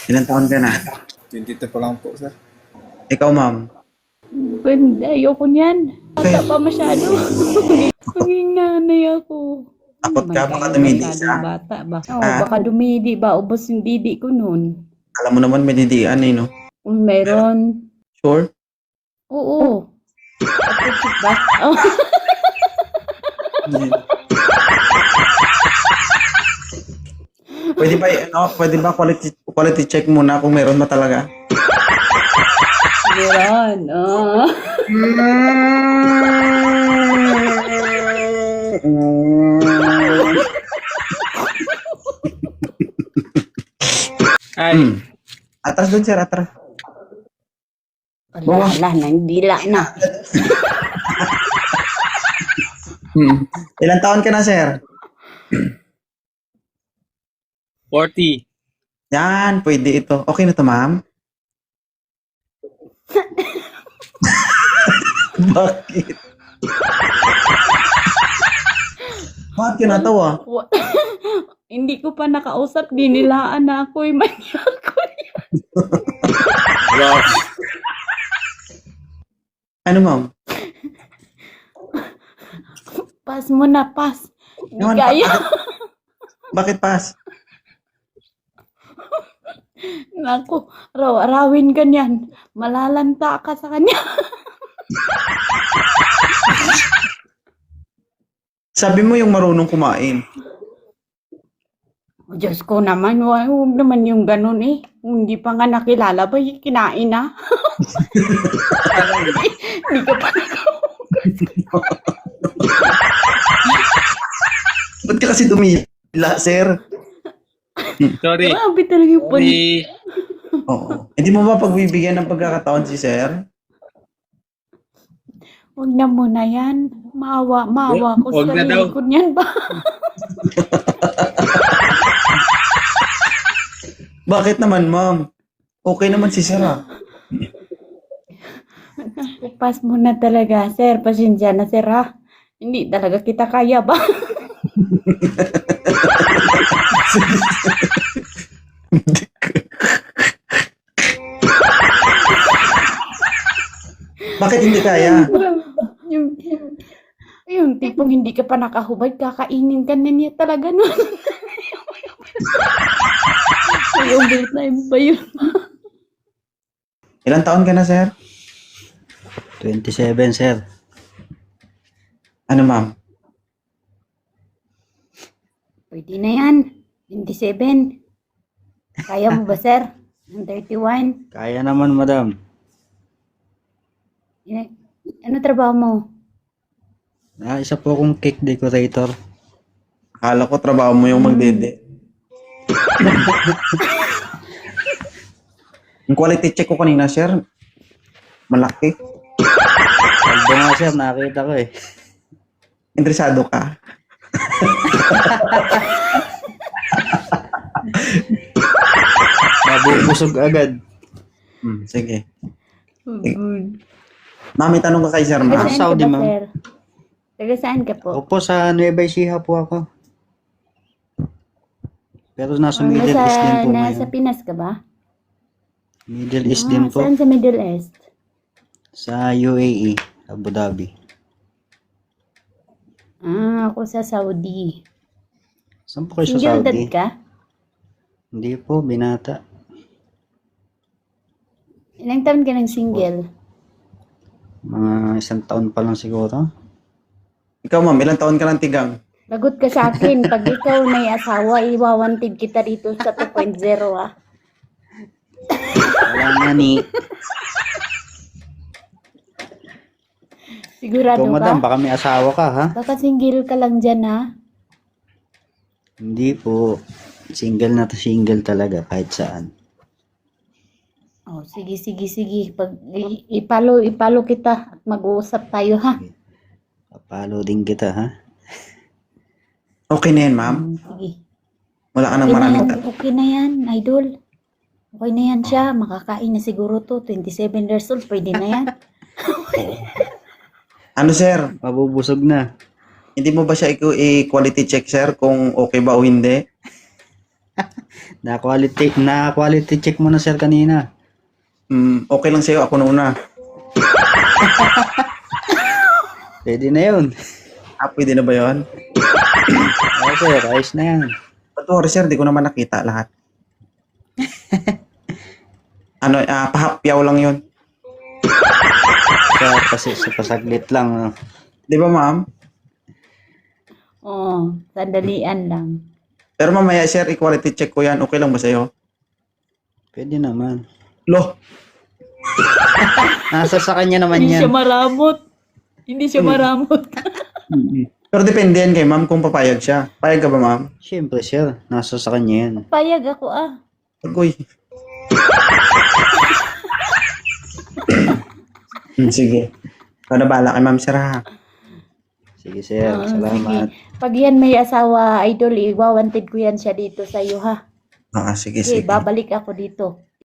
Ilang taon ka na? 22 pa lang po, sir. Ikaw, ma'am. Ganda, ayoko niyan. Bata Okay. pa masyado. Maging nanay ako. Takot ka, Naman baka tayo dumidi masyadong sa. bata ba? Oo, Ah? baka dumidi ba? Ubos yung didi ko nun. Alam mo naman, may didian eh, no? Kung meron. Sure? Oo. Kapit ba? Oh. Pwede ba, pwede ba quality check muna kung meron ba talaga? Meron. Oh. Ay, Atras doon, sir, atras. Wala na, dila na. Ilang taon ka na, sir? 40. Yan, pwede ito. Okay na to, ma'am? Bakit? Bakit ka natawa? Hindi ko pa nakausap, dinilaan na ako. Manyak ko yan. Wow. Ano, ma'am? Pas mo na, pas. Hindi Naman, kaya. Bakit pas? Naku, arawin ka niyan. Malalanta ka sa kanya. Sabi mo yung marunong kumain. Oh, Diyos ko naman, huwag naman yung ganun eh. Kung hindi pa nga nakilala ba, kinain na. Hindi ka pa Ba't ka kasi dumila, sir? Sorry. Grabe talaga yung pan. Sorry. Oo. Hindi mo ba pagbibigyan ng pagkakataon si sir? Huwag na muna yan. Maawa ko Huwag sa na daw. sarili ko niyan ba? Bakit naman, ma'am? Okay naman si sir, ah. Pas mo na talaga, sir. Pasensya na, sir, ha? Hindi talaga kita kaya ba? Bakit hindi kaya? yung tipong hindi ka pa nakahubad, kakainin ka na niya talaga nun. Yung time ba yun? Ilang taon ka na, sir? 27, sir. Ano, ma'am? Pwede na yan. 27. Kaya mo ba, sir? Ang 31. Kaya naman, madam. Ano trabaho mo? Isa po akong cake decorator. Akala ko trabaho mo yung magdede. Yung quality check ko kanina, sir. Malaki. Aldo nga, sir. Nakita ko eh. Interesado ka? Mabubusog agad. Sige. Good. Mami, tanong ka kay sir, Taga ma'am. saan Saudi, ka ba, ma'am. sir? Taga saan ka po? Opo, sa Nueva Ecija po ako. Pero nasa Middle East din po Nasa ngayon. Pinas ka ba? Middle East din po. Saan sa Middle East? Sa UAE, Abu Dhabi. Ako sa Saudi. Saan po kayo sa Single dad Saudi? ka? Hindi po, binata. Ilang taon ka ng single? Mga 1 taon pa lang siguro. Ikaw, ma'am, ilang taon ka ng tigang? Lagot ka sa akin. Pag ikaw may asawa, iwawantid kita dito sa 2.0, ha? Wala nga ni. Sigurado Ikaw, madam, ka? baka may asawa ka, ha? Baka single ka lang dyan, ha? Hindi po. Single na to single talaga, kahit saan. Oh, sige. Pag ipalo kita at mag-uusap tayo, ha? Papalo din kita, ha? Okay na yan, ma'am. Sige. Wala ka nang Okay na maraming yan, tanong. okay na yan, idol. Okay na yan siya. Makakain na siguro to. 27 years old, pwede na yan. Ano, sir? Mabubusog na. Hindi mo ba siya i-quality check, sir, kung okay ba o hindi? Na-quality check mo na, sir, kanina. Okay lang sa'yo, ako na una. Pwede na yun. Pwede na ba yun? Okay, sir. Ayos na yan. Don't worry sir, di ko naman nakita lahat. Pahapyaw lang yun. Kasi sa pasaglit lang. No? Di ba ma'am? Oo, sandalian lang. Pero mamaya sir, i-quality check ko yan. Okay lang ba sa'yo? Pwede naman. Lo, Nasa sa kanya naman Hindi siya yan. maramot. Hindi siya maramot. pero depende yan kay ma'am kung papayag siya. Payag ka ba ma'am? Siyempre, sir. Nasa sa kanya yan. Payag ako ah. Agoy. Sige. Ikaw na bahala kay ma'am sir ha. Sige, sir. Oo, Salamat. sige. Pag yan may asawa, idol, iwawanted ko yan siya dito sa iyo ha. Sige, Okay, sige. babalik ako dito.